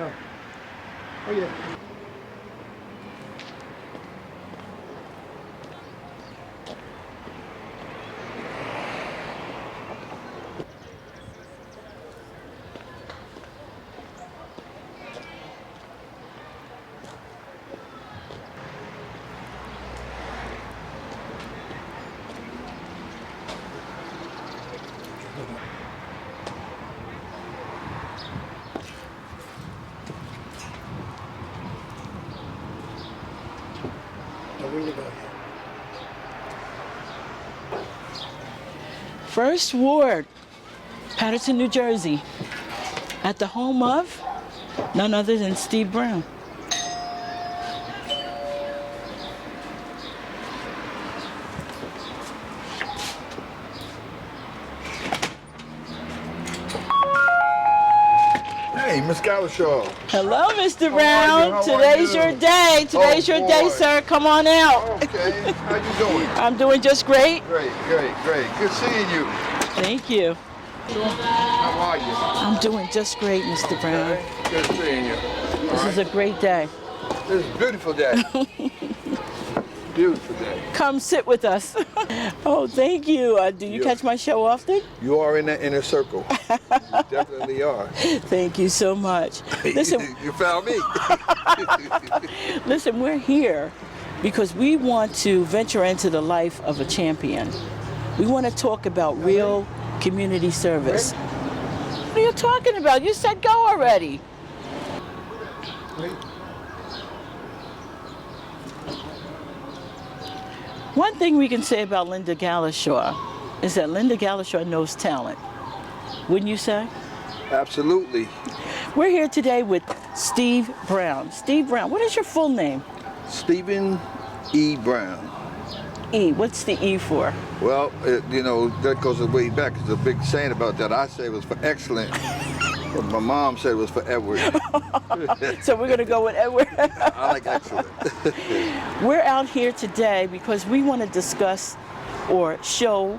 No. Oh, yeah. First Ward, Paterson, New Jersey, at the home of none other than Steve Brown. Hey, Miss Gallashaw. Hello, Mr. How Brown. are Today's you? your day. Today's your day, boy. sir. Come on out. Okay, how you doing? I'm doing just great. Great. Good seeing you. Thank you. How are you? I'm doing just great, Mr. Brown. Okay, good seeing you. This is a great day. This is a beautiful day. Beautiful day. Come sit with us. Oh, thank you. Do you catch my show often? You are in the inner circle. You definitely are. Thank you so much. Listen, You found me. listen, we're here because we want to venture into the life of a champion. We want to talk about real community service. What are you talking about? You said go already. One thing we can say about Lynda Gallashaw is that Lynda Gallashaw knows talent. Wouldn't you say? Absolutely. We're here today with Steve Brown. Steve Brown, what is your full name? Stephen E. Brown. E, what's the E for? Well, that goes way back. There's a big saying about that. I say it was for excellent. But my mom said it was for Edward. So we're going to go with Edward. I like excellent. We're out here today because we want to discuss or show,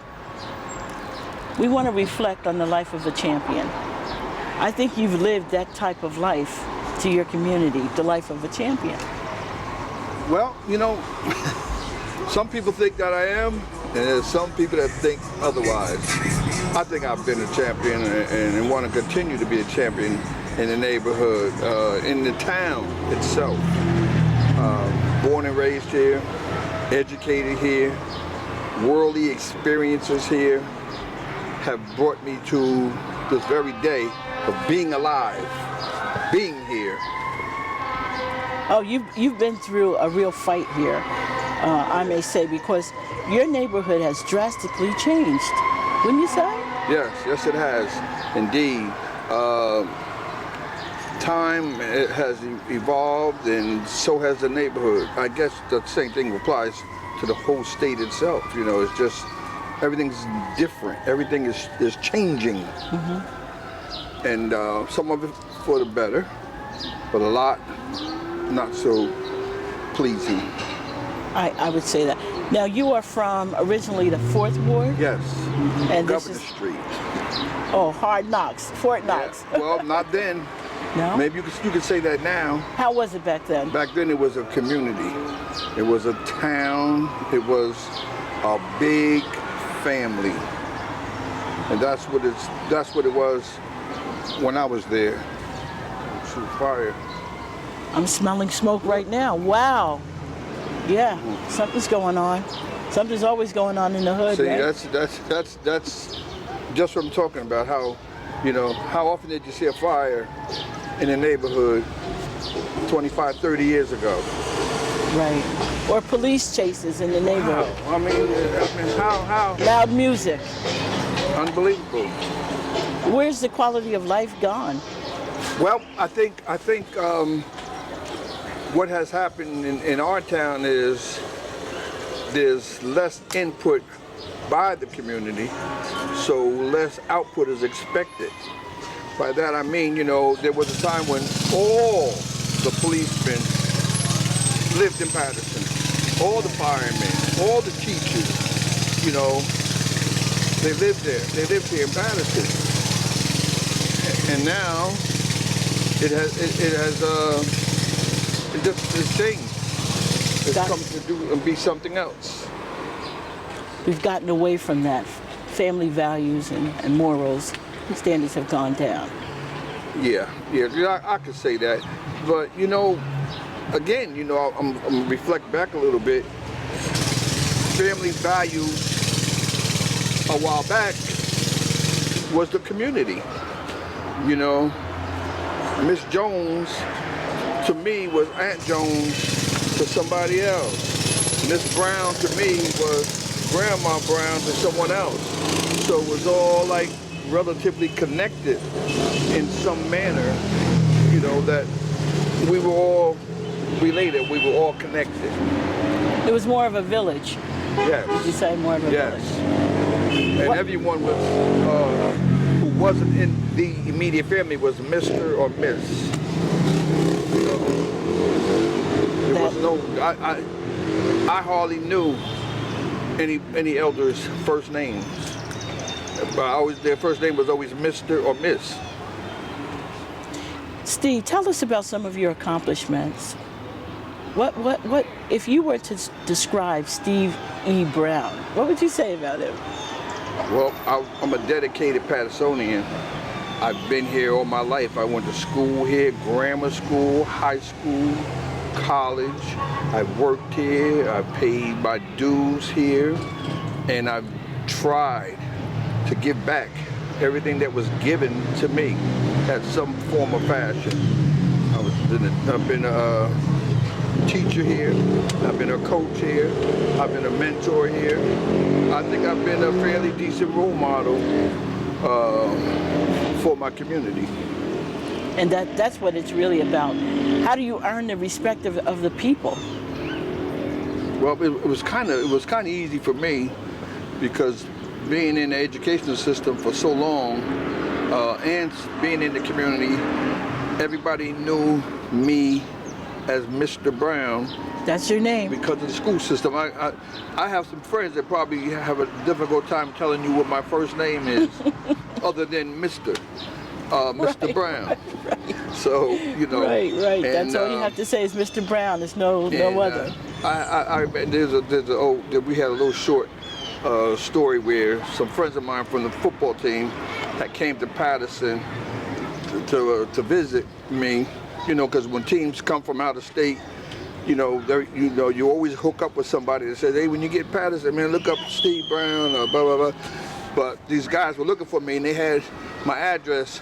we want to reflect on the life of a champion. I think you've lived that type of life to your community, the life of a champion. Well, some people think that I am, and there's some people that think otherwise. I think I've been a champion and want to continue to be a champion in the neighborhood, in the town itself. Born and raised here, educated here, worldly experiences here have brought me to this very day of being alive, being here. Oh, you've been through a real fight here, I may say, because your neighborhood has drastically changed, wouldn't you say? Yes, it has, indeed. Time has evolved, and so has the neighborhood. I guess the same thing applies to the whole state itself. It's just everything's different. Everything is changing, and some of it for the better, but a lot not so pleasing. I would say that. Now, you are from originally the 4th Ward? Yes, And Governor Street. Oh, Hard Knocks, Fort Knox. Yeah. Well, not then. No? Maybe you could say that now. How was it back then? Back then it was a community. It was a town. It was a big family. And that's what it was when I was there. Shoot fire. I'm smelling smoke right now. Wow. Yeah, something's going on. Something's always going on in the hood, See, right? that's just what I'm talking about. How often did you see a fire in a neighborhood 25, 30 years ago? Right. Or police chases in the neighborhood. I mean, how? Loud music. Unbelievable. Where's the quality of life gone? Well, I think what has happened in our town is there's less input by the community, so less output is expected. By that I mean, there was a time when all the policemen lived in Paterson, all the firemen, all the teachers, they lived there. They lived here in Paterson. And now It's changed. It's come to do and be something else. We've gotten away from that. Family values and morals standards have gone down. Yeah, I could say that. But again, I'm gonna reflect back a little bit. Family values a while back was the community. Miss Jones to me was Aunt Jones to somebody else. Miss Brown to me was Grandma Brown to someone else. So it was all like relatively connected in some manner, that we were all related, we were all connected. It was more of a village. Yes. Would you say more of a village? And everyone was, who wasn't in the immediate family was Mr. or Miss. There was no, I hardly knew any elders' first names. But their first name was always Mr. or Miss. Steve, tell us about some of your accomplishments. What if you were to describe Steve E. Brown, what would you say about him? Well, I'm a dedicated Pattersonian. I've been here all my life. I went to school here, grammar school, high school, college. I've worked here, I've paid my dues here, and I've tried to give back everything that was given to me at some form of fashion. I've been a teacher here, I've been a coach here, I've been a mentor here. I think I've been a fairly decent role model for my community. And that's what it's really about. How do you earn the respect of the people? Well, it was kind of easy for me because being in the educational system for so long and being in the community, everybody knew me as Mr. Brown. That's your name. Because of the school system. I have some friends that probably have a difficult time telling you what my first name is other than Mr. Mr. Brown. Right. So, Right. And, that's all you have to say is Mr. Brown. There's no other. We had a little short story where some friends of mine from the football team that came to Patterson to visit me, because when teams come from out of state, you always hook up with somebody that says, hey, when you get Patterson, man, look up Steve Brown or blah, blah, blah. But these guys were looking for me and they had my address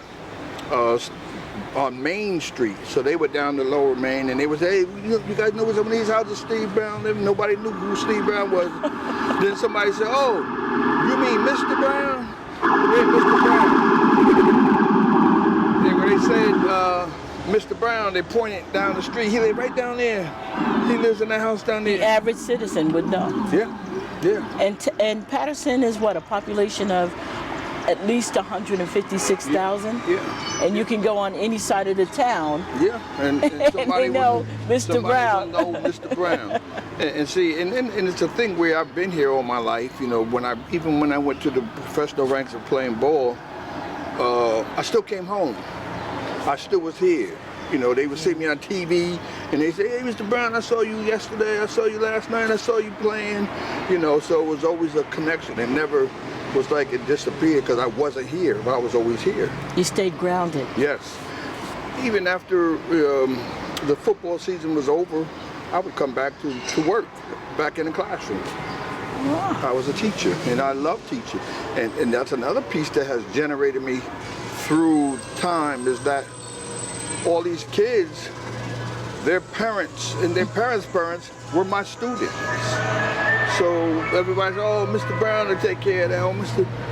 on Main Street. So they were down to Lower Main and they was, hey, you guys know where some of these houses Steve Brown lived? Nobody knew who Steve Brown was. Then somebody said, oh, you mean Mr. Brown? Yeah, Mr. Brown. And when they said, Mr. Brown, they pointed down the street. He lived right down there. He lives in that house down there. The average citizen would know. Yeah. And Patterson is what, a population of at least 156,000? Yeah. And you can go on any side of the town. Yeah. And they know Mr. Brown. Know Mr. Brown. and see, and it's a thing where I've been here all my life. Even when I went to the professional ranks of playing ball, I still came home. I still was here. They would see me on TV and they say, hey, Mr. Brown, I saw you yesterday, I saw you last night, I saw you playing. So it was always a connection. It never was like it disappeared because I wasn't here, but I was always here. You stayed grounded. Yes. Even after the football season was over, I would come back to work, back in the classroom. Wow. I was a teacher and I love teaching. And that's another piece that has generated me through time is that all these kids, their parents and their parents' parents were my students. So everybody's, oh, Mr. Brown will take care of that. Oh,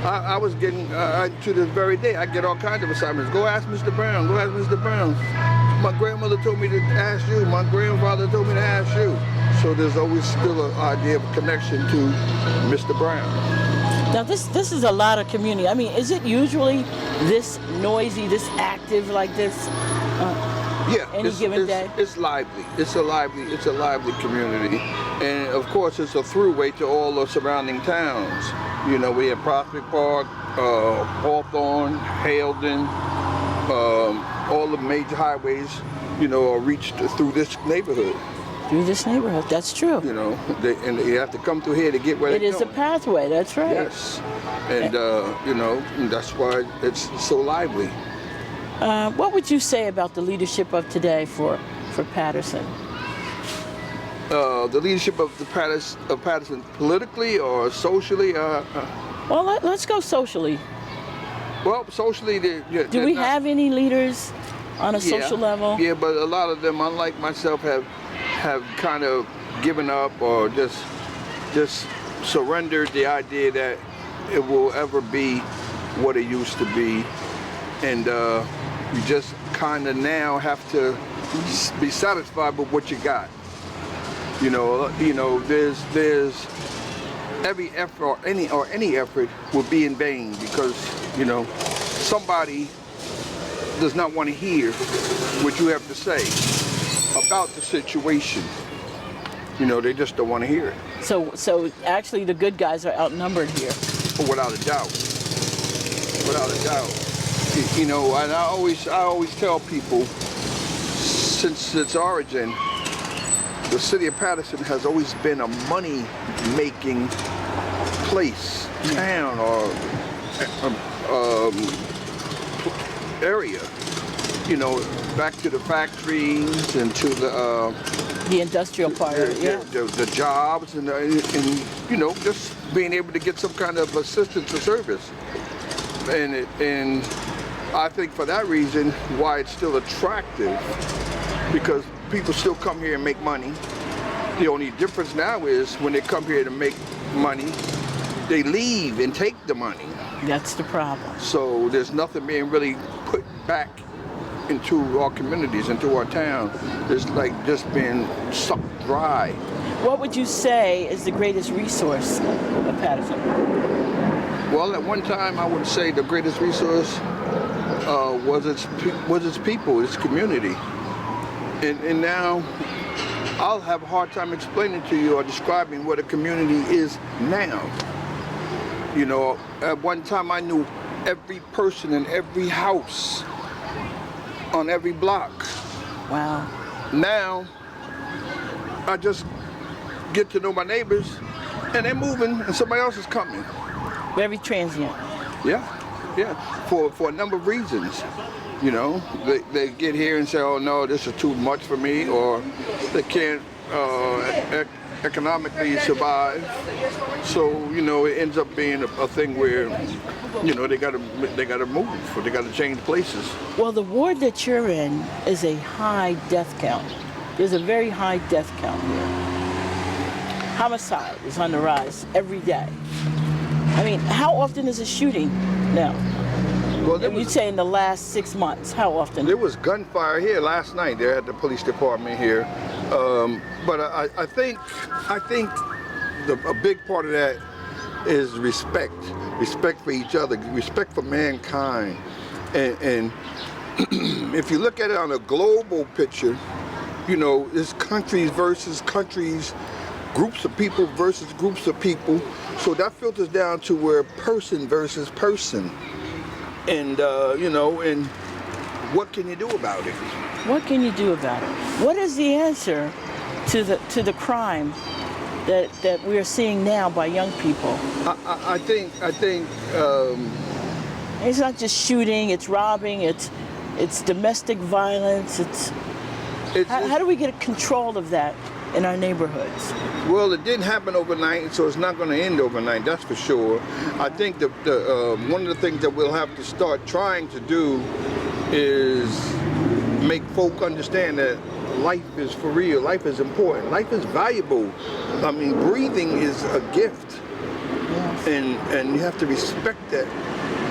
I was getting, to this very day, I get all kinds of assignments. Go ask Mr. Brown, go ask Mr. Brown. My grandmother told me to ask you, my grandfather told me to ask you. So there's always still an idea of connection to Mr. Brown. Now this is a lot of community. I mean, is it usually this noisy, this active like this? Any given day? It's lively. It's a lively community, and of course, it's a throughway to all the surrounding towns. We have Prospect Park, Hawthorne, Haledon, all the major highways, are reached through this neighborhood. Through this neighborhood, that's true. And they have to come through here to get where It they're is going. a pathway, that's right. Yes, and that's why it's so lively. What would you say about the leadership of today for Patterson? The leadership of Patterson politically or socially? Well, let's go socially. Well, socially, do we have any leaders on a social level? Yeah, but a lot of them, unlike myself, have kind of given up or just surrendered the idea that it will ever be what it used to be, and you just kind of now have to be satisfied with what you got. There's every effort or any effort will be in vain because somebody does not want to hear what you have to say about the situation. They just don't want to hear it. So actually the good guys are outnumbered here. Without a doubt. Without a doubt. And I always tell people since its origin, the city of Patterson has always been a money-making place, town, or area. Back to the factories and to the industrial part. The jobs and just being able to get some kind of assistance or service. And I think for that reason, why it's still attractive, because people still come here and make money. The only difference now is when they come here to make money, they leave and take the money. That's the problem. So there's nothing being really put back into our communities, into our town. It's like just being sucked dry. What would you say is the greatest resource of Patterson? Well, at one time I would say the greatest resource was its people, its community. And now I'll have a hard time explaining to you or describing what a community is now. At one time I knew every person in every house on every block. Wow. Now I just get to know my neighbors and they're moving and somebody else is coming. Very transient. Yeah. For a number of reasons. They get here and say, oh no, this is too much for me, or they can't economically survive. So, it ends up being a thing where, they gotta move, or they gotta change places. Well, the ward that you're in is a high death count. There's a very high death count here. Homicide is on the rise every day. I mean, how often is a shooting now? Well, you'd say in the last 6 months, how often? There was gunfire here last night. There at the police department here. But I think a big part of that is respect for each other, respect for mankind. And if you look at it on a global picture, it's countries versus countries, groups of people versus groups of people. So that filters down to where person versus person. And, and what can you do about it? What can you do about it? What is the answer to the crime that we are seeing now by young people? I think it's not just shooting, it's robbing, it's domestic violence, how do we get control of that in our neighborhoods? Well, it didn't happen overnight, so it's not going to end overnight, that's for sure. I think one of the things that we'll have to start trying to do is make folk understand that life is for real, life is important, life is valuable. I mean, breathing is a gift. Yes. And you have to respect that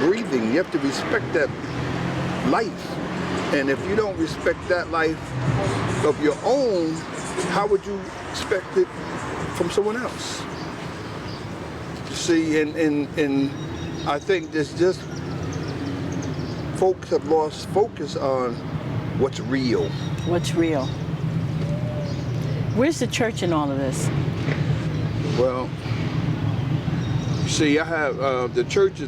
breathing, you have to respect that life. And if you don't respect that life of your own, how would you expect it from someone else? See, and I think there's just folks have lost focus on what's real. What's real? Where's the church in all of this? Well, see, I have the church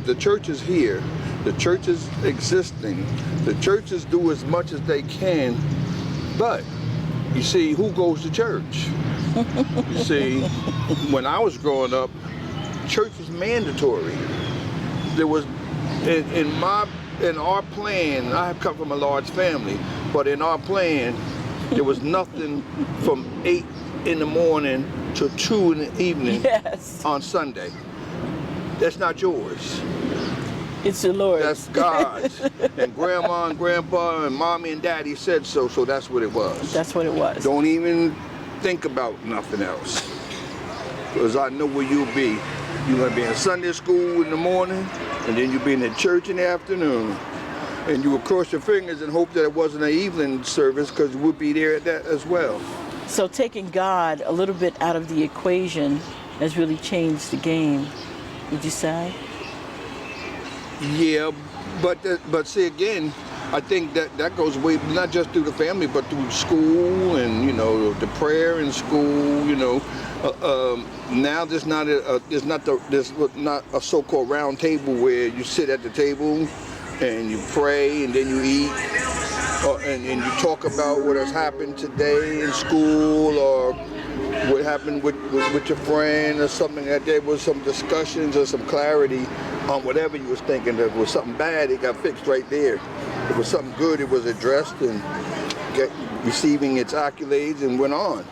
is here, The church is existing. The churches do as much as they can, but you see, who goes to church? You see, when I was growing up, church was mandatory. There was, in our plan, I have come from a large family, but in our plan, there was nothing from 8 in the morning to 2 in the evening on Sunday. That's not yours. It's the Lord. That's God's. And grandma and grandpa and mommy and daddy said so, so that's what it was. That's what it was. Don't even think about nothing else. Because I know where you'll be. You're going to be in Sunday school in the morning, and then you'll be in the church in the afternoon. And you will cross your fingers and hope that it wasn't an evening service, because we'll be there at that as well. So taking God a little bit out of the equation has really changed the game, would you say? Yeah, but see again, I think that goes way, not just through the family, but through school and, you know, the prayer in school, you know. Now there's not a so-called round table where you sit at the table and you pray and then you eat, and you talk about what has happened today in school or what happened with your friend or something. That there was some discussions or some clarity on whatever you was thinking. If it was something bad, it got fixed right there. If it was something good, it was addressed and receiving its accolades and went on.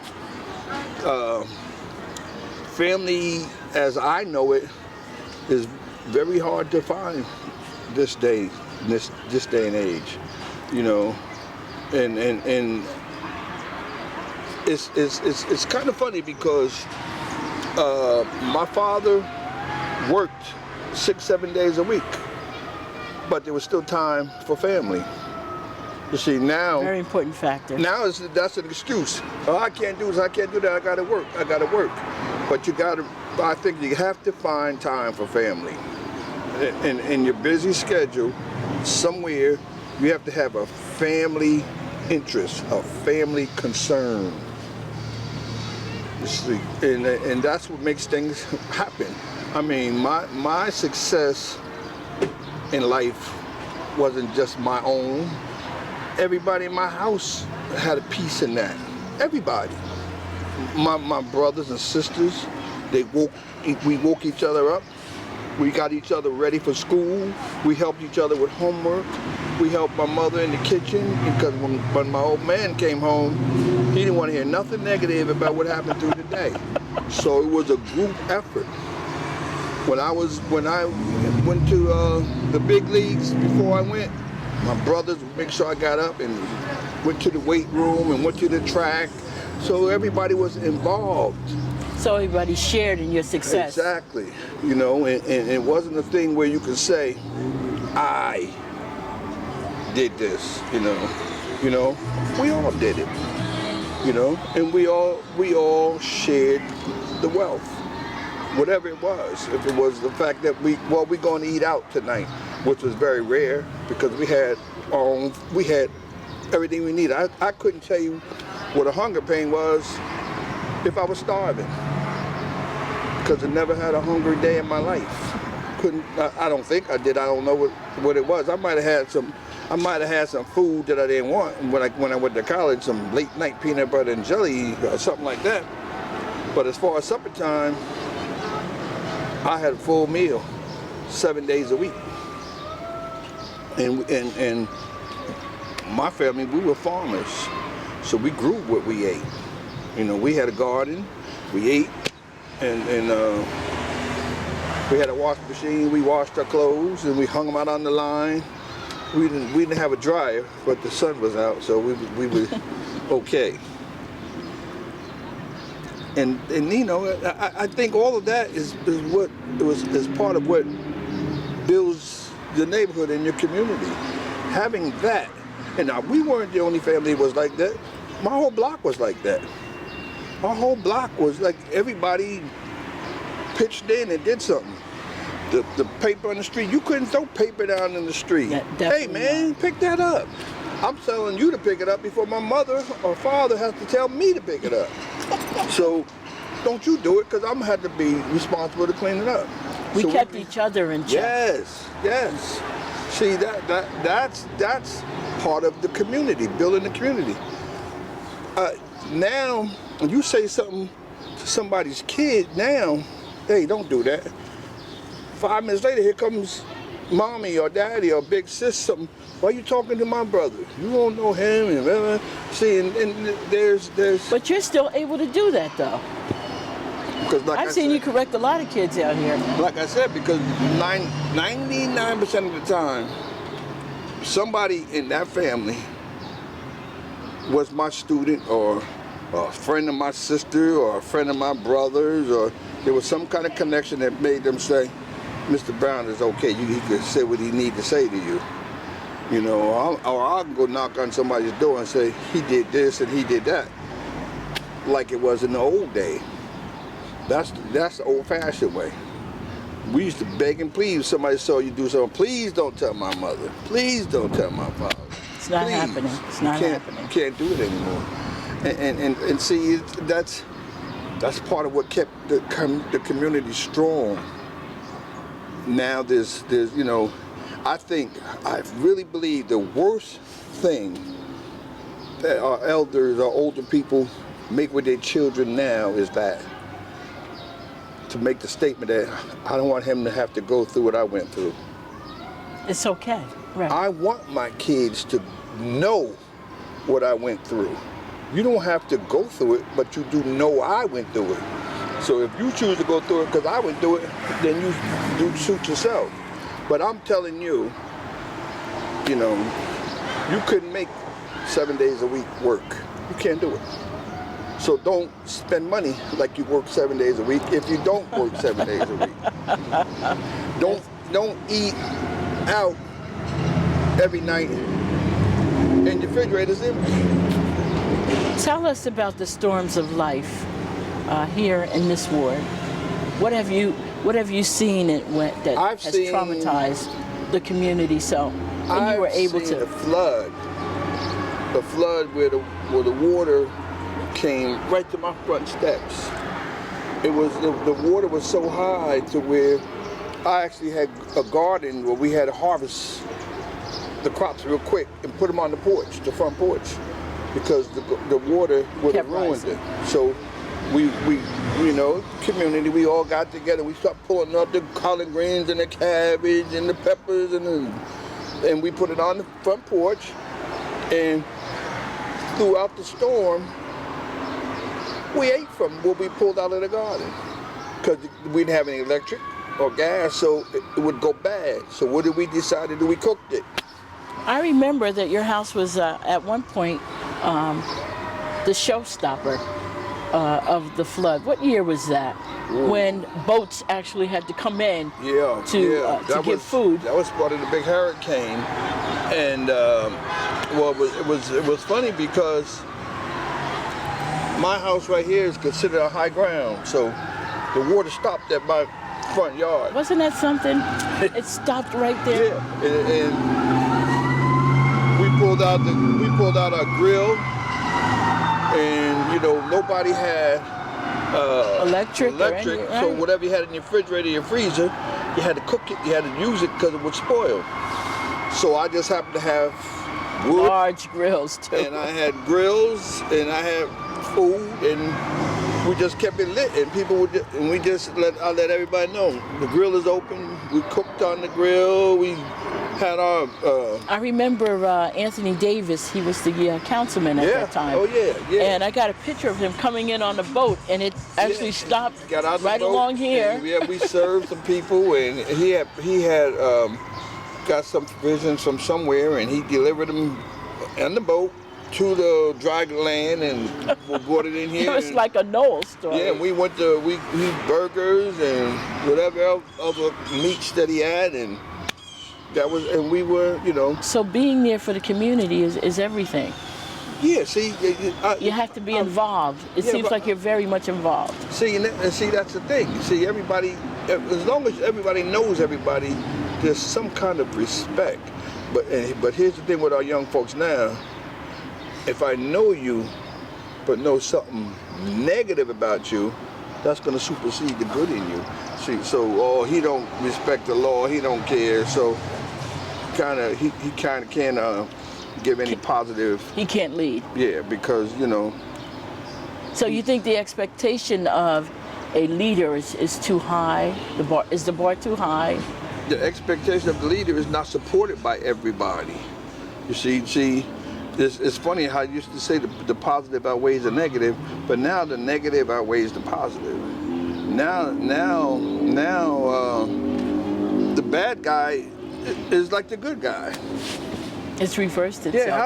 Family, as I know it, is very hard to find this day and age, you know, and it's kind of funny because my father worked 6-7 days a week, but there was still time for family. You see, now very important factor. Now that's an excuse. Oh, I can't do this, I can't do that, I gotta work. But I think you have to find time for family. In your busy schedule, somewhere you have to have a family interest, a family concern. You see, and that's what makes things happen. I mean, my success in life wasn't just my own. Everybody in my house had a piece in that. Everybody. My brothers and sisters, we woke each other up. We got each other ready for school. We helped each other with homework. We helped my mother in the kitchen because when my old man came home, he didn't want to hear nothing negative about what happened through the day. So it was a group effort. When I went to the big leagues before I went, my brothers would make sure I got up and went to the weight room and went to the track. So everybody was involved. So everybody shared in your success. Exactly. You know, and it wasn't a thing where you could say, I did this, you know. You know, we all did it. You know, and we all shared the wealth. Whatever it was. If it was the fact that we're going to eat out tonight, which was very rare because we had everything we needed. I couldn't tell you what a hunger pain was if I was starving, because I never had a hungry day in my life. I don't think I did. I don't know what it was. I might have had some food that I didn't want when I went to college, some late night peanut butter and jelly or something like that. But as far as supper time, I had a full meal 7 days a week. And my family, we were farmers, so we grew what we ate. You know, we had a garden, we ate, and we had a wash machine. We washed our clothes and we hung them out on the line. We didn't have a dryer, but the sun was out, so we were okay. And you know, I think all of that is part of what builds the neighborhood and your community. Having that, and now we weren't the only family that was like that. My whole block was like that. Our whole block was like everybody pitched in and did something. The paper on the street, you couldn't throw paper down in the street. Hey man, pick that up. I'm telling you to pick it up before my mother or father has to tell me to pick it up. So don't you do it, because I'm gonna have to be responsible to clean it up. We kept each other in check. Yes. See, that's part of the community, building the community. Now, when you say something to somebody's kid now, hey, don't do that. 5 minutes later, here comes mommy or daddy or big sis something. Why are you talking to my brother? You don't know him. And see, and there's. But you're still able to do that, though. Because like I've seen you correct a lot of kids out here. Like I said, because 99% of the time, somebody in that family was my student or a friend of my sister or a friend of my brother's, or there was some kind of connection that made them say, Mr. Brown is okay. He could say what he need to say to you. You know, or I'll go knock on somebody's door and say, he did this and he did that. Like it was in the old day. That's the old-fashioned way. We used to beg and plead if somebody saw you do something. Please don't tell my mother. Please don't tell my father. It's not happening. It's not happening. You can't do it anymore. And see, that's part of what kept the community strong. Now there's you know, I really believe the worst thing that our elders or older people make with their children now is that. To make the statement that I don't want him to have to go through what I went through. It's okay, right. I want my kids to know what I went through. You don't have to go through it, but you do know I went through it. So if you choose to go through it because I went through it, then you suit yourself. But I'm telling you, you know, you couldn't make 7 days a week work. You can't do it. So don't spend money like you work 7 days a week if you don't work 7 days a week. Don't eat out every night and your refrigerator's empty. Tell us about the storms of life here in this ward. What have you seen that has traumatized the community so? And you were able to. The flood where the water came right to my front steps. It was the water was so high to where I actually had a garden where we had to harvest the crops real quick and put them on the porch, the front porch, because the water would have ruined it. So we you know, community, we all got together. We started pulling up the collard greens and the cabbage and the peppers and we put it on the front porch. And throughout the storm, we ate from what we pulled out of the garden because we didn't have any electric or gas, so it would go bad. So what did we decide to do? We cooked it. I remember that your house was at one point the showstopper of the flood. What year was that? Ooh. When boats actually had to come in to get food. That was part of the big hurricane, and well, it was funny because my house right here is considered a high ground, so the water stopped at my front yard. Wasn't that something? It stopped right there. Yeah, and we pulled out our grill, and you know nobody had electric. So whatever you had in your refrigerator, your freezer, you had to cook it, you had to use it because it would spoil. So I just happened to have wood, large grills too. And I had grills, and I had food, and we just kept it lit, and people would, and we just I let everybody know the grill is open. We cooked on the grill. We had our. I remember Anthony Davis. He was the councilman at that time. Oh yeah. And I got a picture of him coming in on the boat, and it actually stopped got out right the boat, along here. And, we served some people, and he had got some provisions from somewhere, and he delivered them on the boat to the dry land, and we brought it in here. It was like a Noel story. Yeah, we went to we burgers and whatever else, other meats that he had, and that was, and we were, you know. So being there for the community is everything. Yeah, see, you have to be involved. It seems like you're very much involved. See, and see, that's the thing. See, everybody, as long as everybody knows everybody, there's some kind of respect. But here's the thing with our young folks now. If I know you, but know something negative about you, that's going to supersede the good in you. See, so he don't respect the law, he don't care. So kind of can't give any positive. He can't lead. Yeah, because So you think the expectation of a leader is too high? Is the bar too high? The expectation of the leader is not supported by everybody. You see, it's funny how you used to say the positive outweighs the negative, but now the negative outweighs the positive. Now, the bad guy is like the good guy. It's reversed itself. Yeah,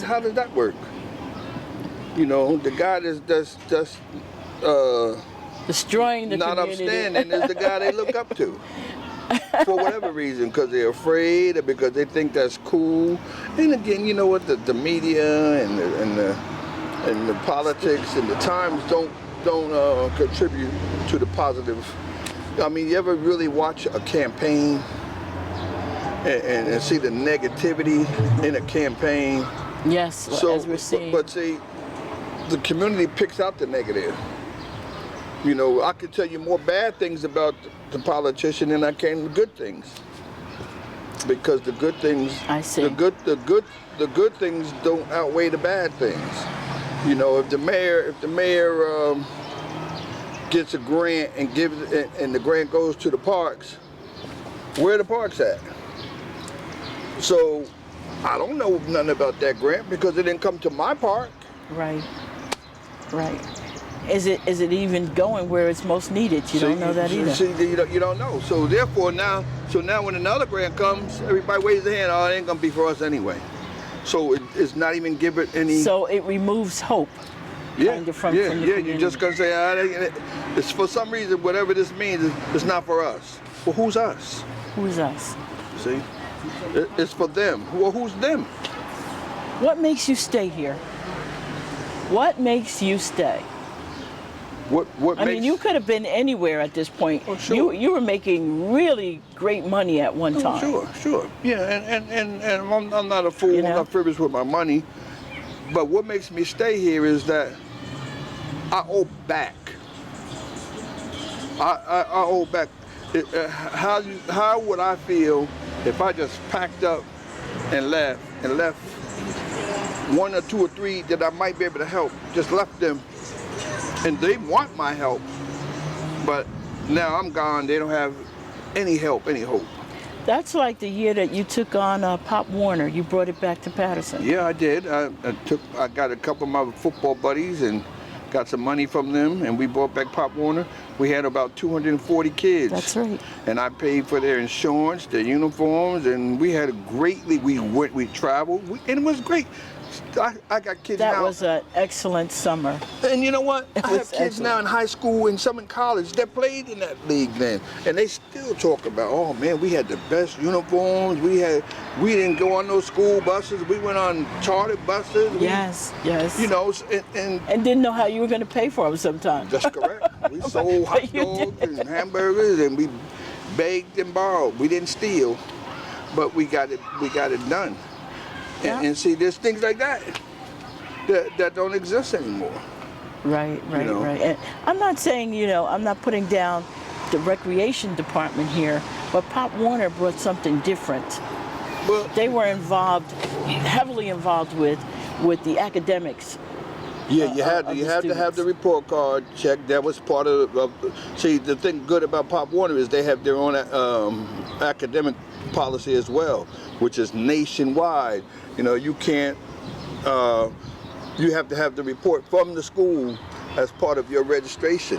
how does that work? The guy that's destroying the not community. upstanding is the guy they look up to. For whatever reason, because they're afraid or because they think that's cool. And again, you know what, the media and the politics and the times don't contribute to the positive. I mean, you ever really watch a campaign and see the negativity in a campaign? Yes, as we're seeing. But see, the community picks out the negative. I could tell you more bad things about the politician than I can the good things, because the good things, I see. the good things don't outweigh the bad things. If the mayor gets a grant and and the grant goes to the parks, where are the parks at? So I don't know nothing about that grant because it didn't come to my park. Right. Is it even going where it's most needed? You don't know that either. See, you don't know. So therefore now when another grant comes, everybody waives their hand. Oh, it ain't gonna be for us anyway. So it's not even given any. So it removes hope. From the community. You're just gonna say, it's for some reason, whatever this means, it's not for us. Well, who's us? Who's us? See, it's for them. Well, who's them? What makes you stay here? What makes you stay? What I mean, you could have been anywhere at this point. Oh, sure. You were making really great money at one time. Sure. Yeah, and I'm not a fool. I'm not frivolous with my money. But what makes me stay here is that I owe back. I owe back. How would I feel if I just packed up and left one or two or three that I might be able to help, just left them, and they want my help, but now I'm gone, they don't have any help, any hope. That's like the year that you took on Pop Warner. You brought it back to Patterson. Yeah, I did. I got a couple of my football buddies and got some money from them, and we brought back Pop Warner. We had about 240 kids. That's right. And I paid for their insurance, their uniforms, and we had we traveled, and it was great. I got kids now. That was an excellent summer. And you know what? I have kids now in high school and some in college that played in that league then. And they still talk about, oh man, we had the best uniforms. We didn't go on those school buses. We went on chartered buses. Yes. And didn't know how you were going to pay for them sometimes. That's correct. We sold hot dogs and hamburgers, and we begged and borrowed. We didn't steal, but we got it done. And see, there's things like that don't exist anymore. Right. And I'm not saying, I'm not putting down the recreation department here, but Pop Warner brought something different. Well, they were heavily involved with the academics. Yeah, you had to have the report card checked. That was part of see, the thing good about Pop Warner is they have their own academic policy as well, which is nationwide. You can't, you have to have the report from the school as part of your registration,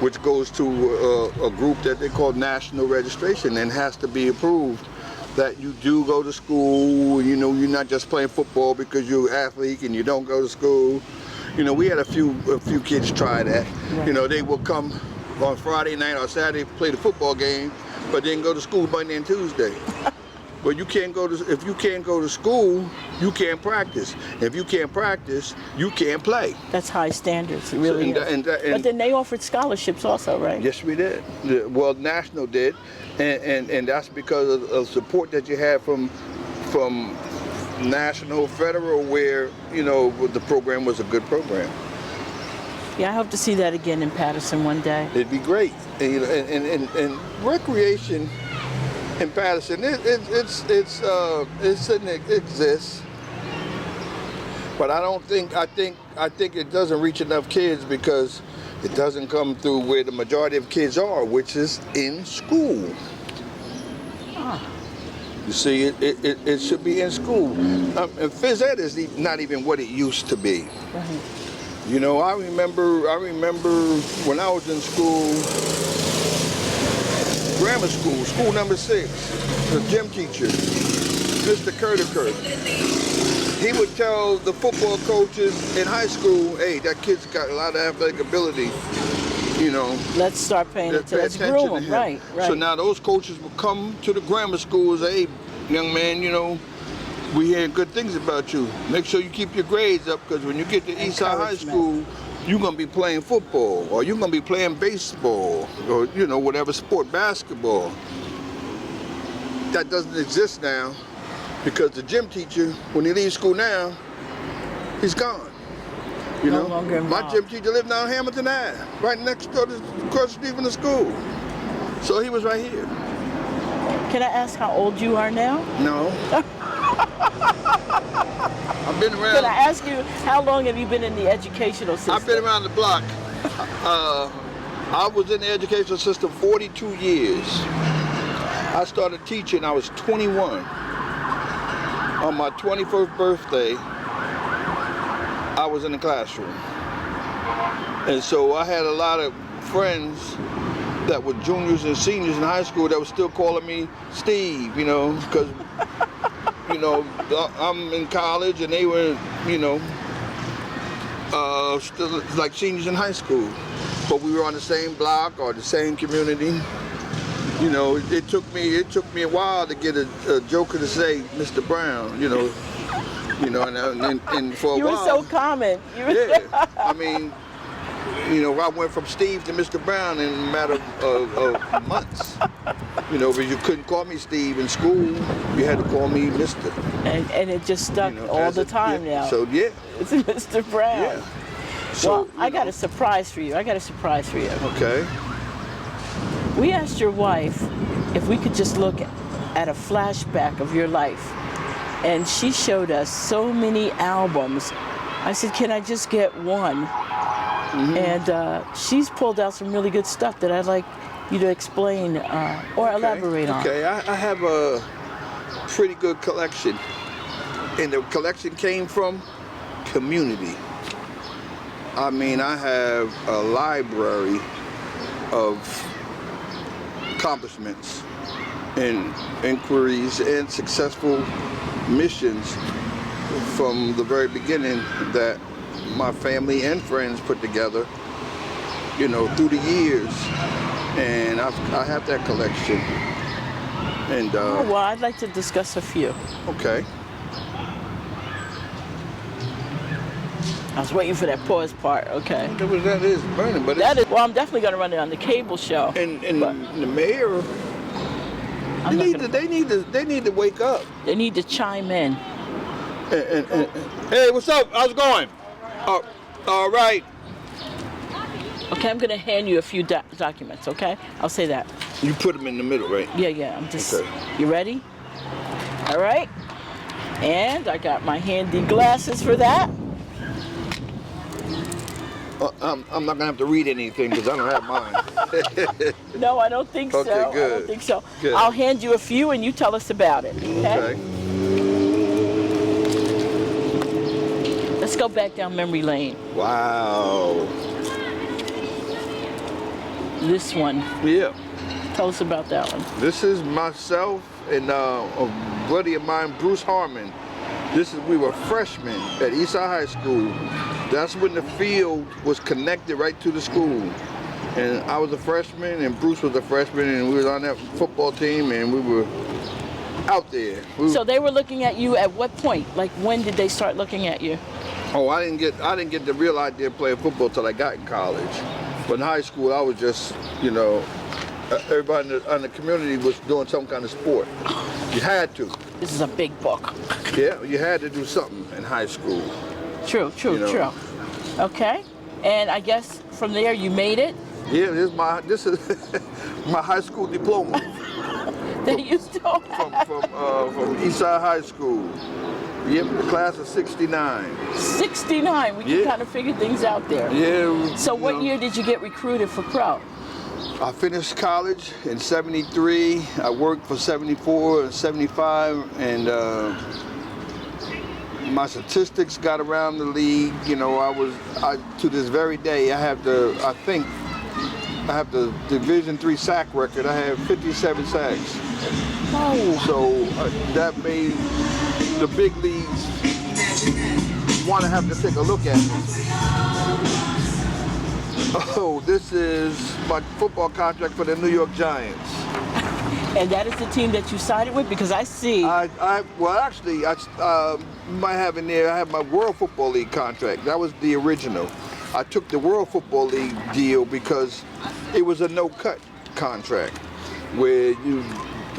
which goes to a group that they call national registration and has to be approved that you do go to school. You're not just playing football because you're an athlete and you don't go to school. We had a few kids try that. Right. They will come on Friday night or Saturday, play the football game, but then go to school Monday and Tuesday. But if you can't go to school, you can't practice. If you can't practice, you can't play. That's high standards, it really is. But then they offered scholarships also, right? Yes, we did. Well, National did, and that's because of support that you had from national, federal, where the program was a good program. Yeah, I hope to see that again in Patterson one day. It'd be great. And recreation in Patterson. It exists, but I don't think. I think it doesn't reach enough kids because it doesn't come through where the majority of kids are, which is in school. You see, it should be in school. And phys ed is not even what it used to be. Right. You know, I remember when I was in school, grammar school number 6, the gym teacher, Mr. Curtiker, he would tell the football coaches in high school, hey, that kid's got a lot of athletic ability, you know. Let's start paying attention. Let's groom them, right. So now those coaches would come to the grammar school and say, hey, young man, you know, we hear good things about you. Make sure you keep your grades up, because when you get to Eastside High School, you're going to be playing football, or you're going to be playing baseball, or, you know, whatever sport, basketball. That doesn't exist now, because the gym teacher, when he leaves school now, he's gone. You No know, longer involved. my gym teacher lived down Hamilton Ave, right next door to across the street from the school. So he was right here. Can I ask how old you are now? No. I've been around. Can I ask you, how long have you been in the educational system? I've been around the block. I was in the educational system 42 years. I started teaching, I was 21. On my 21st birthday, I was in the classroom. And so I had a lot of friends that were juniors and seniors in high school that were still calling me Steve, you know, because, you know, I'm in college and they were, you know, still like seniors in high school. But we were on the same block or the same community. You know, it took me a while to get a joker to say Mr. Brown, you know, and for a while. You were so common. Yeah, I mean, you know, I went from Steve to Mr. Brown in a matter of months. You know, but you couldn't call me Steve in school. You had to call me Mr. And it just stuck, you know, all the time now. So, yeah. It's Mr. Brown. Yeah. So, well, I got a surprise for you. Okay. We asked your wife if we could just look at a flashback of your life. And she showed us so many albums. I said, can I just get one? Mm-hmm. And she's pulled out some really good stuff that I'd like you to explain or elaborate on. Okay, I have a pretty good collection. And the collection came from community. I mean, I have a library of accomplishments and inquiries and successful missions from the very beginning that my family and friends put together, you know, through the years. And I have that collection. And well, I'd like to discuss a few. Okay. I was waiting for that pause part. Okay. That is burning, but that is. Well, I'm definitely going to run it on the cable show. And the mayor, they need to wake up. They need to chime in. Hey, what's up? How's it going? All right. Okay, I'm going to hand you a few documents. Okay, I'll say that. You put them in the middle, right? Yeah. I'm just. Okay. You ready? All right. And I got my handy glasses for that. I'm not gonna have to read anything because I don't have mine. No, I don't think so. Okay, good. I don't think so. Good. I'll hand you a few and you tell us about it. Okay? Let's go back down memory lane. Wow. This one. Yeah. Tell us about that one. This is myself and a buddy of mine, Bruce Harmon. We were freshmen at Eastside High School. That's when the field was connected right to the school. And I was a freshman and Bruce was a freshman and we were on that football team and we were out there. So they were looking at you at what point? Like when did they start looking at you? Oh, I didn't get the real idea of playing football till I got in college. But in high school I was just, you know, everybody in the community was doing some kind of sport. You had to. This is a big book. Yeah, you had to do something in high school. True. Okay, and I guess from there you made it? Yeah, this is my high school diploma. that you still have. From Eastside High School. Yep, the class of '69. 69. We can kind of figure things out there. Yeah. So what year did you get recruited for pro? I finished college in '73. I worked for '74 and '75, and my statistics got around the league. You know, to this very day, I have the Division III sack record. I have 57 sacks. Oh. So that made the big leagues want to have to take a look at me. Oh, this is my football contract for the New York Giants. And that is the team that you sided with? Because I see. Well, actually, you might have in there, I have my World Football League contract. That was the original. I took the World Football League deal because it was a no-cut contract where you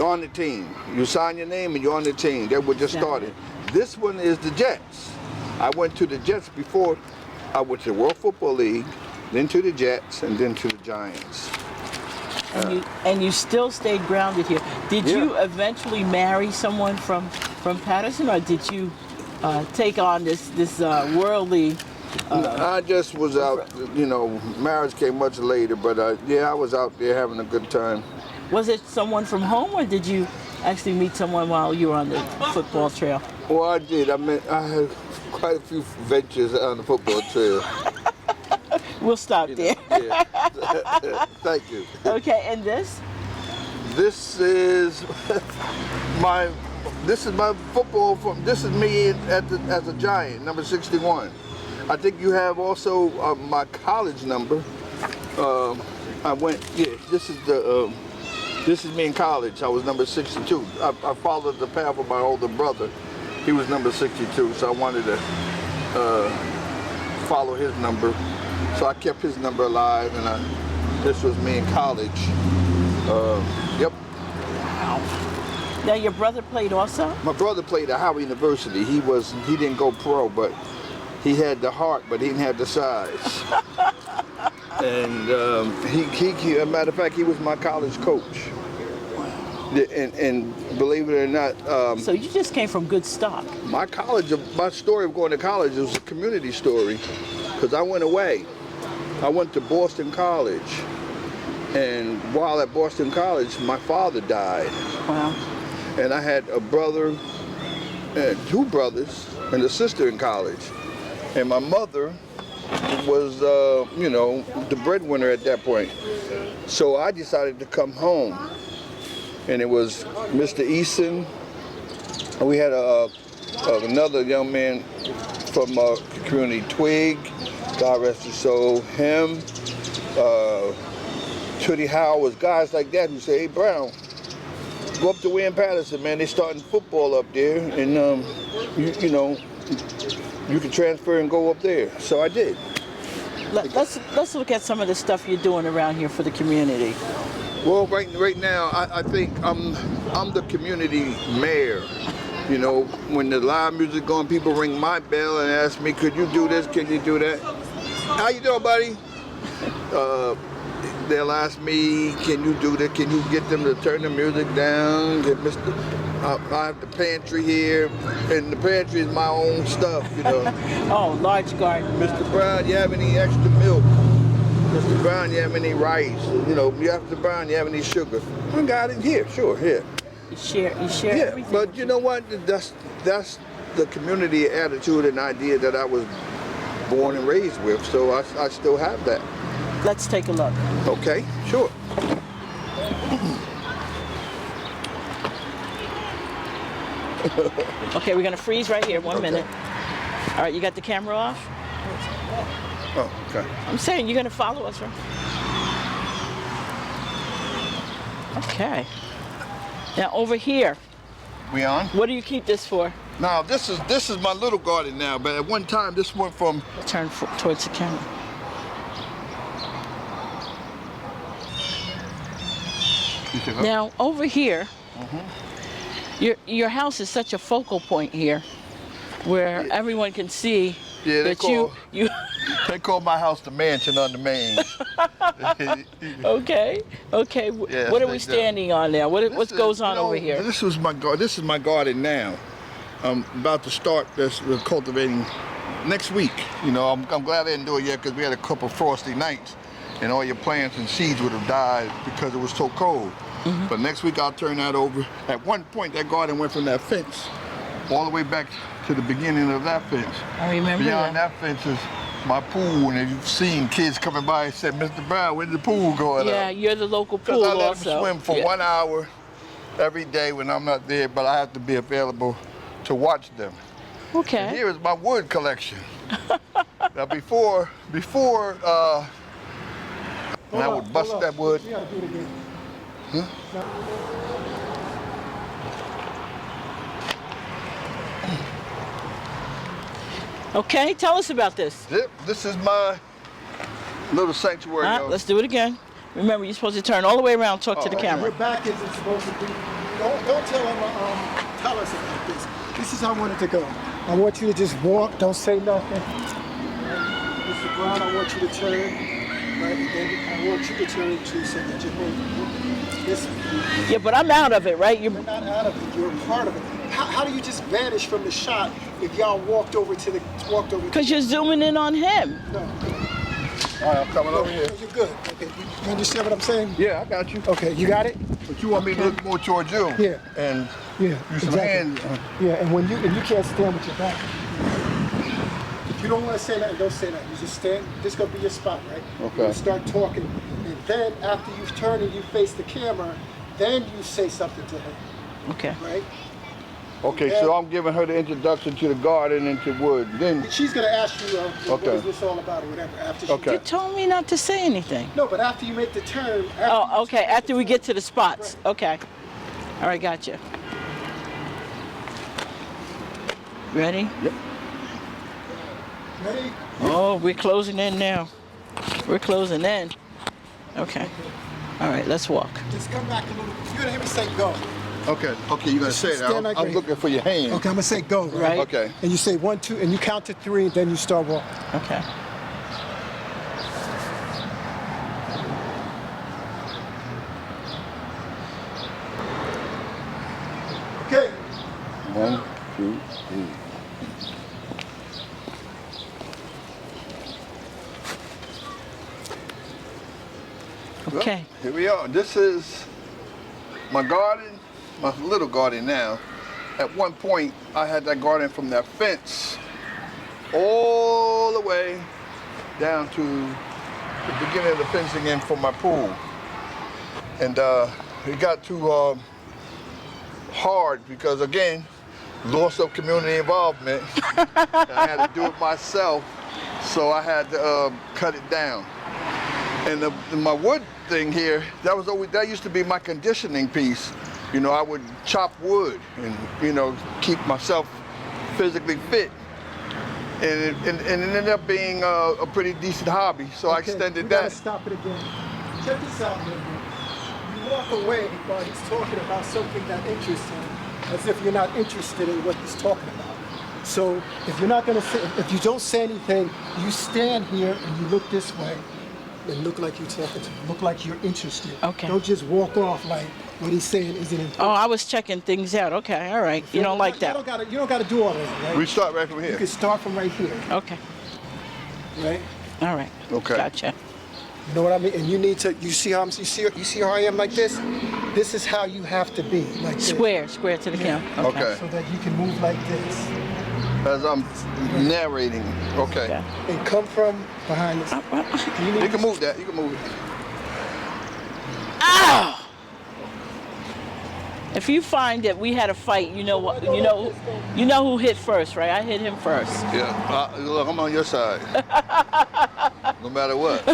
on the team. You sign your name and you're on the team. That was just started. This one is the Jets. I went to the Jets before I went to the World Football League, then to the Jets, and then to the Giants. And you still stayed grounded here. Did you eventually marry someone from Patterson, or did you take on this worldly? I just was out. You know, marriage came much later, but I was out there having a good time. Was it someone from home, or did you actually meet someone while you were on the football trail? Well, I did. I had quite a few ventures on the football trail. We'll stop there. Yeah. Thank you. Okay, and this? This is my football this is me as a Giant, number 61. I think you have also my college number. This is me in college. I was number 62. I followed the path of my older brother. He was number 62, so I wanted to follow his number. So I kept his number alive, and this was me in college. Yep. Wow. Now your brother played also? My brother played at Howard University. He didn't go pro, but he had the heart, but he didn't have the size. And as a matter of fact, he was my college coach. And believe it or not, so you just came from good stock. My story of going to college was a community story, because I went away. I went to Boston College, and while at Boston College, my father died. Wow. And I had a brother, and two brothers, and a sister in college. And my mother was, the breadwinner at that point. So I decided to come home. And it was Mr. Eason. And we had another young man from our community, Twig, God rest his soul, him, Tootie Howell, was guys like that who say, hey, Brown, go up to Wayne Patterson, man, they're starting football up there, and you can transfer and go up there. So I did. Let's look at some of the stuff you're doing around here for the community. Well, right now, I think I'm the community mayor. You know, when the live music going, people ring my bell and ask me, could you do this, can you do that? How you doing, buddy? They'll ask me, can you do that? Can you get them to turn the music down? Get I have the pantry here, and the pantry is my own stuff, you know. Oh, large garden. Mr. Brown, you have any extra milk? Mr. Brown, you have any rice? You know, Mr. Brown, you have any sugar? I got it here, sure, here. You share everything. But you know what? That's the community attitude and idea that I was born and raised with, so I still have that. Let's take a look. Okay, sure. Okay, we're gonna freeze right here, 1 minute. All right, you got the camera off? Oh, okay. I'm saying you're gonna follow us, right? Okay. Now over here. We on? What do you keep this for? Now this is my little garden now, but at one time this went from. Turn towards the camera. Now over here, your house is such a focal point here, where everyone can see that you They call my house the mansion on the main. Okay. Okay. Yes, What are they we do. standing on now? What goes on over here? This is my garden now. I'm about to start this cultivating next week. You know, I'm glad I didn't do it yet because we had a couple frosty nights, and all your plants and seeds would have died because it was so cold. But next week I'll turn that over. At one point, that garden went from that fence all the way back to the beginning of that fence. I remember Beyond that fence is my pool, and you've seen kids coming by and said, "Mr. Brown, when's the pool going up?" Yeah, you're the local pool Because I let also. them swim for Yeah. 1 hour every day when I'm not there, but I have to be available to watch them. And Okay. here is my wood collection. Now before, and I would bust that wood. You gotta do it again. Okay, tell us about this. This is my little sanctuary. Let's do it again. Remember, you're supposed to turn all the way around, talk to the okay. Your camera. back isn't supposed to be. Don't tell him. Tell us about this. This is how I want it to go. I want you to just walk. Don't say nothing. Mr. Brown, I want you to turn. Right. And then I want you to turn too, so that you're both this way. Yeah, but I'm out of it, right? You're not out of it. You're a part of it. How do you just vanish from the shot if y'all walked over? Because you're zooming in on him. No. All right, I'm coming over here. You're good. Okay. You understand what I'm saying? Yeah, I got you. Okay. You got it? But you want me to look more towards you? Yeah. And Yeah. use some hands. Yeah. And you can't stand with your back. If you don't want to say nothing, don't say nothing. You just stand. This is gonna be your spot, right? Okay. You start talking, and then after you've turned and you face the camera, then you say something to him, Okay. right? Okay, so I'm giving her the introduction to the garden and to wood. Then, She's gonna ask you, what Okay. is this all about, or whatever. After she Okay. You told me not to say anything. No, but after you make the turn. Oh, okay. After we get to the spots. Okay. All right, gotcha. Ready? yep. Ready? Oh, we're closing in now. We're closing in. Okay. All right, let's walk. Just come back a little. You're gonna hear me say go. Okay, you're gonna say that. Stand like I'm right. looking for your hand. Okay, I'm gonna say go. Right. Okay. And you say 1, 2, and you count to 3, and then you start walking. Okay. Okay. 1, 2, 3. Okay. Well, here we are. This is my garden, my little garden now. At one point, I had that garden from that fence all the way down to the beginning of the fence again for my pool. And it got too hard because, again, loss of community involvement. I had to do it myself, so I had to cut it down. And my wood thing here, that used to be my conditioning piece. You know, I would chop wood and, you know, keep myself physically fit. And it ended up being a pretty decent hobby, so I extended we gotta that. stop it again. Check this out, Lynda. You walk away while he's talking about something that interests him, as if you're not interested in what he's talking about. So if you're not gonna say, if you don't say anything, you stand here and you look this way and look like you're talking to him, look like you're interested. Okay. Don't just walk off like what he's saying isn't important. Oh, I was checking things out. Okay, all right. You don't like that. You don't gotta do all that, right? We start right from You here. can start from right here, Okay. right? All right. Okay. Gotcha. You know what I mean? And you need to. You see how I am like this? This is how you have to be, like this. Square to the camera. Okay. So that you can move like this As I'm narrating. Okay. Okay. and come from behind this. You can move that. You can move it. Ow! If you find that we had a fight, you know what? You know who hit first, right? I hit him first. Yeah. Look, I'm on your side. No matter what.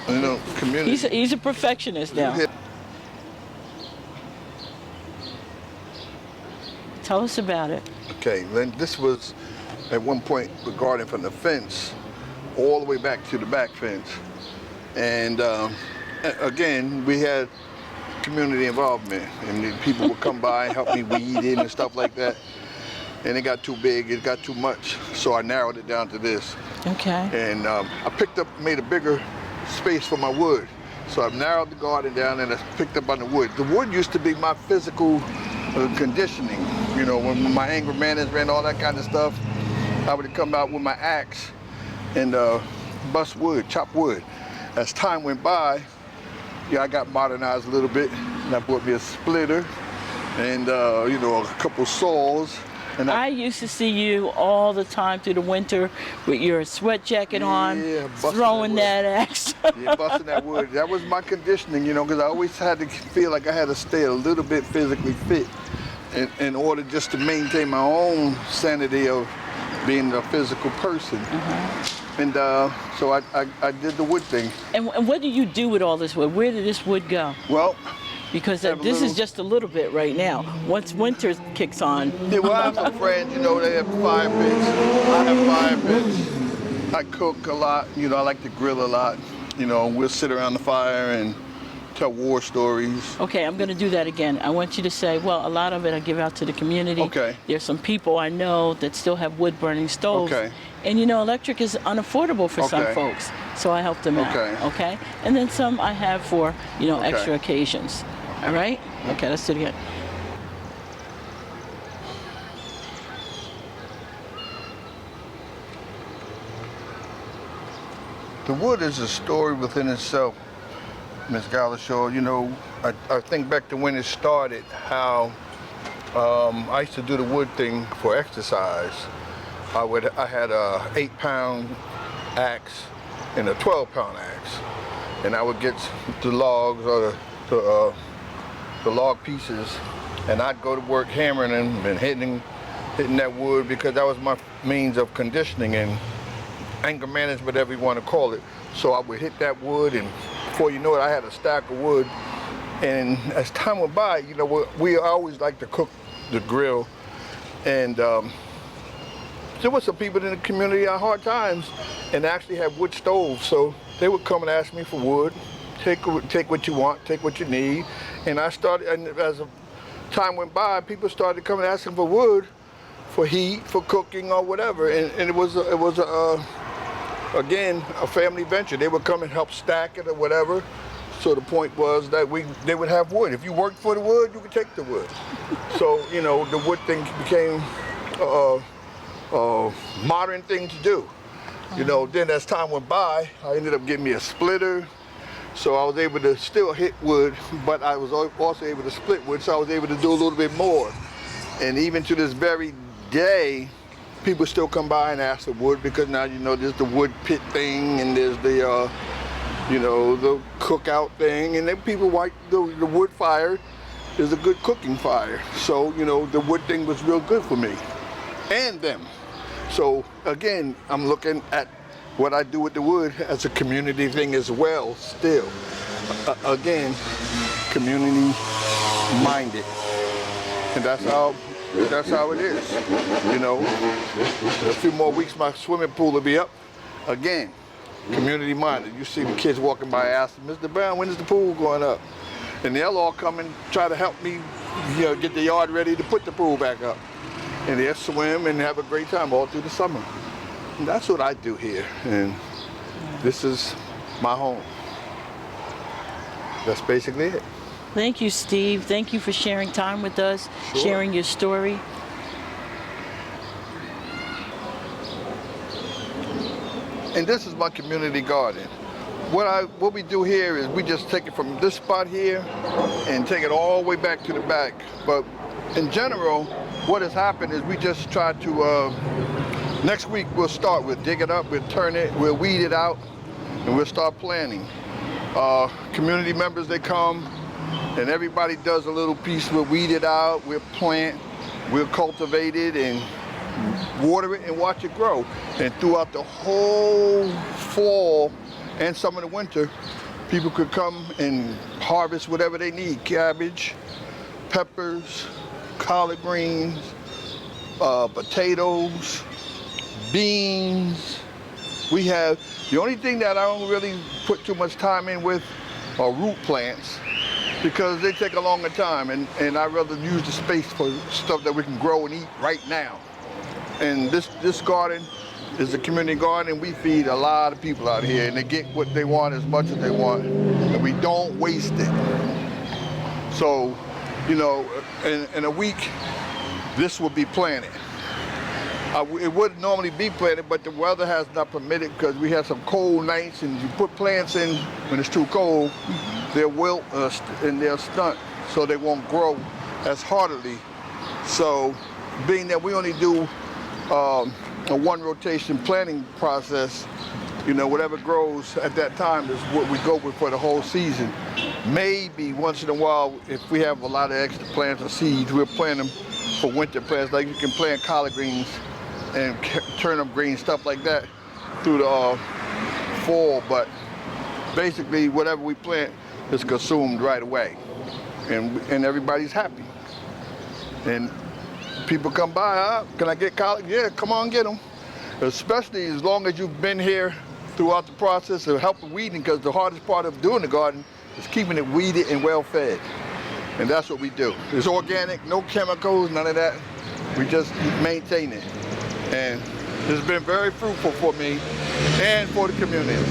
You know, community. He's a perfectionist now. Tell us about it. Okay, then this was at one point the garden from the fence all the way back to the back fence. And again, we had community involvement, and the people would come by and help me weed in and stuff like that. and it got too big, it got too much. So I narrowed it down to this. Okay. And I made a bigger space for my wood. So I've narrowed the garden down and I picked up on the wood. The wood used to be my physical conditioning. You know, when my anger management, all that kind of stuff, I would come out with my axe and bust wood, chop wood. As time went by, I got modernized a little bit, and I bought me a splitter and you know, a couple saws. And I used to see you all the time through the winter with your sweat jacket on, throwing that axe. Yeah, busting that wood. That was my conditioning, you know, because I always had to feel like I had to stay a little bit physically fit in order just to maintain my own sanity of being a physical person. And so I did the wood thing. And what do you do with all this wood? Where did this wood go? Well, because this is just a little bit right now. Once winter kicks on. Yeah, well, I have some friends, you know, they have fire pits. I have fire pits. I cook a lot, you know, I like to grill a lot. You know, we'll sit around the fire and tell war stories. Okay, I'm going to do that again. I want you to say, well, a lot of it I give out to the community. Okay. There's some people I know that still have wood-burning stoves. Okay. And you know, electric is unaffordable for some folks, so I help them out. Okay. And then some I have for, you know, extra occasions. All right? Okay, let's do it again. The wood is a story within itself, Ms. Gallashaw. You know, I think back to when it started, how I used to do the wood thing for exercise. I had a 8-pound axe and a 12-pound axe, and I would get the logs or the log pieces, and I'd go to work hammering them and hitting that wood, because that was my means of conditioning and anger management, whatever you want to call it. So I would hit that wood, and before you know it, I had a stack of wood. And as time went by, you know, we always like to cook the grill, and there were some people in the community at hard times and actually had wood stoves, so they would come and ask me for wood. Take what you want, take what you need. And I started, and as time went by, people started coming asking for wood, for heat, for cooking or whatever. And it was again, a family venture. They would come and help stack it or whatever. So the point was that they would have wood. If you worked for the wood, you could take the wood. So, you know, the wood thing became a modern thing to do. You know, then as time went by, I ended up getting me a splitter. So I was able to still hit wood, but I was also able to split wood, so I was able to do a little bit more. And even to this very day, people still come by and ask for wood, because now, you know, there's the wood pit thing, and there's the, you know, the cookout thing, and then people like the wood fire is a good cooking fire. So, you know, the wood thing was real good for me and them. So again, I'm looking at what I do with the wood as a community thing as well, still. Again, community minded. And that's how it is. You know, in a few more weeks my swimming pool will be up. Again, community minded. You see the kids walking by asking, Mr. Brown, when is the pool going up? And they'll all come and try to help me, you know, get the yard ready to put the pool back up. And they'll swim and have a great time all through the summer. And that's what I do here, and this is my home. That's basically it. Thank you, Steve. Thank you for sharing time with us, sharing your story. And this is my community garden. What we do here is we just take it from this spot here and take it all the way back to the back. But in general, what has happened is we just try to, next week we'll start, we'll dig it up, we'll turn it, we'll weed it out, and we'll start planting. Community members, they come, and everybody does a little piece. We'll weed it out, we'll plant, we'll cultivate it, and water it and watch it grow. And throughout the whole fall and some of the winter, people could come and harvest whatever they need: cabbage, peppers, collard greens, potatoes, beans. We have, the only thing that I don't really put too much time in with are root plants, because they take a longer time, and I'd rather use the space for stuff that we can grow and eat right now. and this garden is a community garden, and we feed a lot of people out here, and they get what they want as much as they want, and we don't waste it. So, you know, in a week, this will be planted. It would normally be planted, but the weather has not permitted because we had some cold nights, and you put plants in when it's too cold, they'll wilt and they'll stunt, so they won't grow as heartily. So, being that we only do a one rotation planting process, you know, whatever grows at that time is what we go with for the whole season. Maybe once in a while, if we have a lot of extra plants or seeds, we'll plant them for winter plants. Like you can plant collard greens and turnip greens, stuff like that, through the fall. But basically, whatever we plant is consumed right away, and everybody's happy. And people come by, can I get collard? Yeah, come on, get them. Especially as long as you've been here throughout the process of helping weeding, because the hardest part of doing the garden is keeping it weeded and well fed. And that's what we do. It's organic, no chemicals, none of that. We just maintain it. And it's been very fruitful for me and for the community.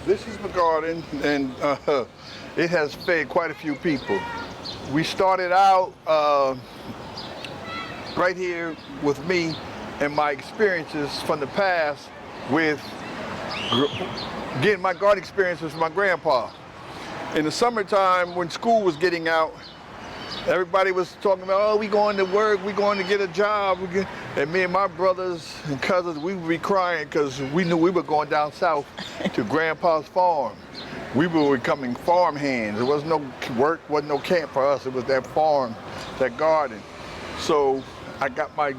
This is my garden, and it has fed quite a few people. We started out right here with me and my experiences from the past with getting my garden experiences from my grandpa. In the summertime, when school was getting out, everybody was talking about, oh, we going to work, we going to get a job. And me and my brothers and cousins, we would be crying because we knew we were going down south to Grandpa's farm. We were becoming farm hands. There was no work, wasn't no camp for us. It was that farm, that garden. So I got my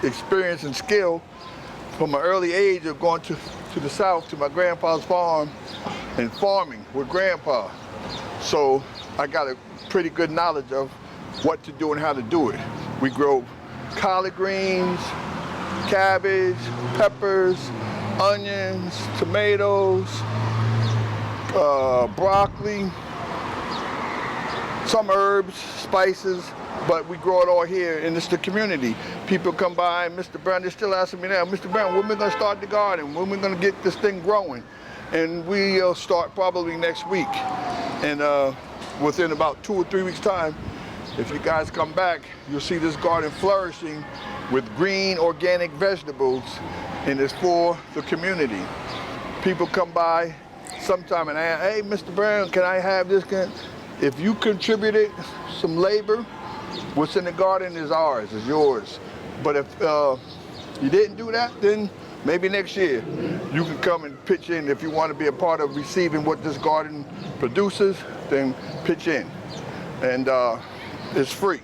experience and skill from an early age of going to the south to my grandpa's farm and farming with Grandpa. So I got a pretty good knowledge of what to do and how to do it. We grow collard greens, cabbage, peppers, onions, tomatoes, broccoli, some herbs, spices, but we grow it all here, and it's the community. People come by, and Mr. Brown, they're still asking me now, Mr. Brown, when are we going to start the garden? When are we going to get this thing growing? And we'll start probably next week. And within about 2 or 3 weeks' time, if you guys come back, you'll see this garden flourishing with green organic vegetables, and it's for the community. People come by sometime and ask, hey, Mr. Brown, can I have this? If you contributed some labor, what's in the garden is ours, is yours. But if you didn't do that, then maybe next year you can come and pitch in. If you want to be a part of receiving what this garden produces, then pitch in. And it's free.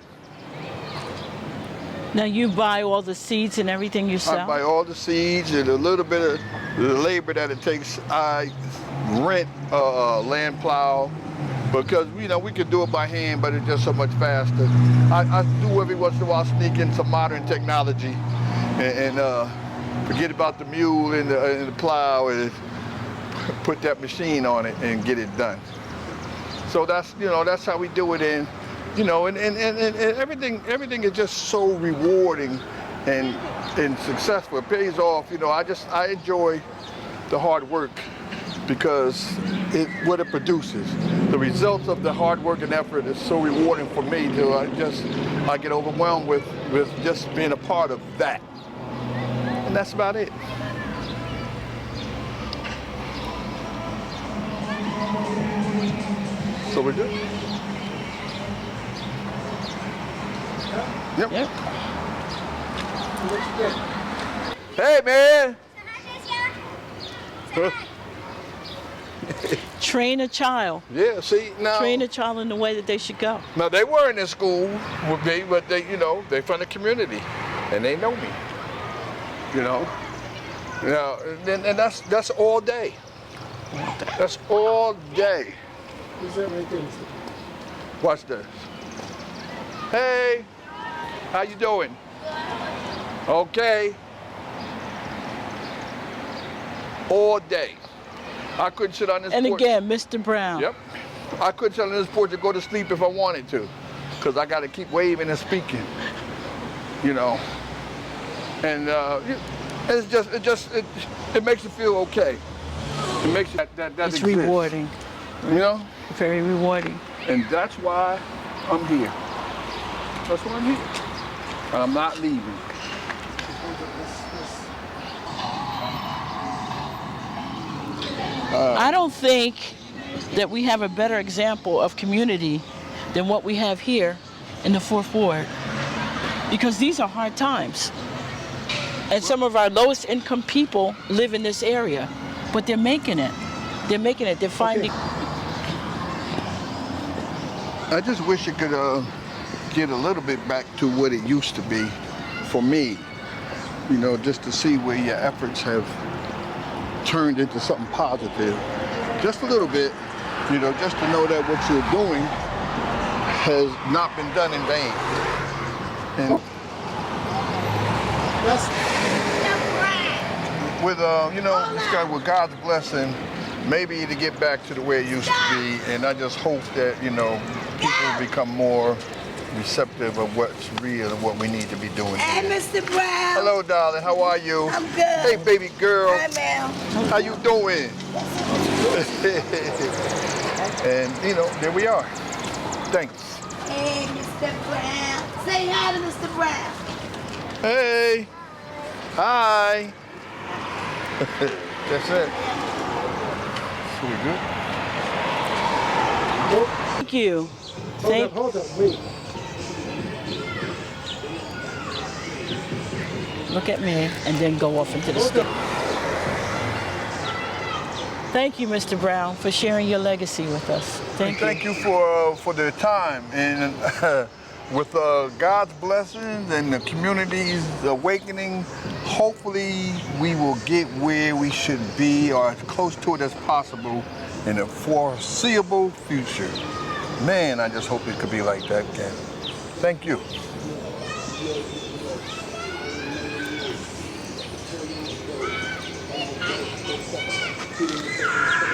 Now you buy all the seeds and everything yourself? I buy all the seeds and a little bit of the labor that it takes. I rent a land plow because, you know, we could do it by hand, but it's just so much faster. I do every once in a while sneak in some modern technology and forget about the mule and the plow and put that machine on it and get it done. So that's, you know, that's how we do it. And you know, and everything is just so rewarding and successful. It pays off. You know, I enjoy the hard work because what it produces. The results of the hard work and effort is so rewarding for me. I get overwhelmed with just being a part of that. And that's about it. So we're good? Yep. Hey, man. Train a child. Yeah, see, now. Train a child in the way that they should go. Now, they weren't in school with me, but they, you know, they're from the community, and they know me. You know? Now, and that's all day. That's all day. Who's that right there? Watch this. Hey. How you doing? Okay. all day. I couldn't sit on this porch. And again, Mr. Brown. Yep. I couldn't sit on this porch and go to sleep if I wanted to, because I got to keep waving and speaking, you know. And it makes you feel okay. It makes you that It's exists, rewarding. you know. Very rewarding. And that's why I'm here. That's why I'm here. And I'm not leaving. I don't think that we have a better example of community than what we have here in the 4th Ward. Because these are hard times. And some of our lowest income people live in this area. But they're making it. They're making it. They're finding... I just wish it could get a little bit back to what it used to be for me. You know, just to see where your efforts have turned into something positive. Just a little bit, you know, just to know that what you're doing has not been done in vain. And with, you know, this guy, with God's blessing, maybe to get back to the way it used to be. And I just hope that, you know, people become more receptive of what's real and what we need to be doing. Hey, Mr. Brown. Hello, darling. How are you? I'm good. Hey, baby girl. Hi, ma'am. How you doing? And, you know, there we are. Thanks. Hey, Mr. Brown. Say hi to Mr. Brown. Hey. Hi. That's it. So we good? Thank you. Hold on, wait. Look at me and then go off into the stage. Thank you, Mr. Brown, for sharing your legacy with us. Thank you. Thank you for the time. And with God's blessings and the community's awakening, hopefully we will get where we should be, or as close to it as possible, in the foreseeable future. Man, I just hope it could be like that again. Thank you. Thank you.